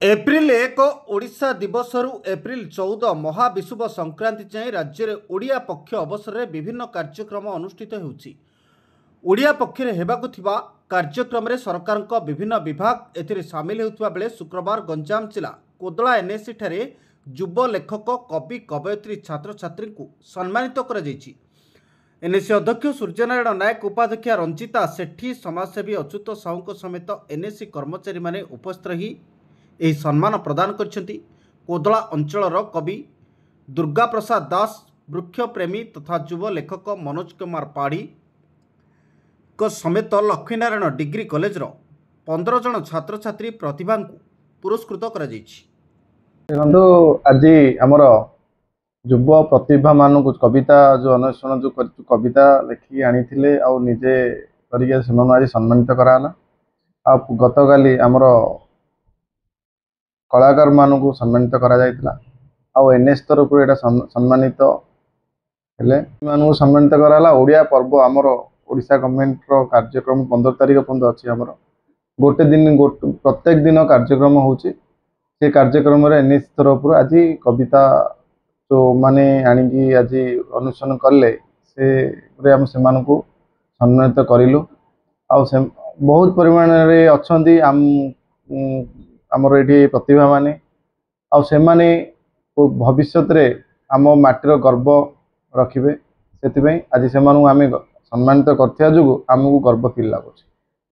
April 1 Odisha दिवसरु April 14 महाविषुव Sankranti जाए राज्य में ओडिया पक्ष अवसर में विभिन्न कार्यक्रम अनुष्ठित होउछि। ओडिया पक्षरे हेबाकु थिबा कार्यक्रम में सरकार विभिन्न विभाग एथिरे सामिल होउथबा बेले शुक्रवार गंजाम जिला कोदला एनएससी ठारे युव लेखक कवि कवयित्री छात्र छात्री को सम्मानित करा जायछि। एनएससी अध्यक्ष सूर्यनारायण नायक, उपाध्यक्षा रंजिता सेठी, समाजसेवी अच्युत साहू समेत एनएससी कर्मचारी माने उपस्थित रही यह सम्मान प्रदान करछन्ति। कोदला अंचलर कवि दुर्गा प्रसाद दास, वृक्ष प्रेमी तथा युव लेखक मनोज कुमार पाढ़ी समेत लक्ष्मीनारायण डिग्री कॉलेज 15 जन छात्र छात्री प्रतिभा को पुरस्कृत करा जायछि। देखो आज आमर युव प्रतिभा मान कविता जो अन्वेषण जो कविता लिखी आनी निजे करके आज सम्मानित कराला। गत काली आमर कलाकार मान को सम्मानित करा जायतिला। एनएस तरफ एटा सम्मानित हेले मान सम्मानित कराला। ओडिया पर्व आमर ओडिशा गवर्नमेंट रो कार्यक्रम 15 तारिख पर्यंत अच्छी आमर गोटे दिन प्रत्येक दिन कार्यक्रम होउची। से कार्यक्रम एनएस तरफ आज कविता जो माने आनिकी आज अनुष्ठान कले से आम से सम्मानित करिलु। बहुत परिमाण रे अछंती आमर ये प्रतिभा माने से माने भविष्य रे आम माटीर गर्व रखिबे। से आज से आम सम्मानित करथिया जो आमको गर्व फील लागुଛି।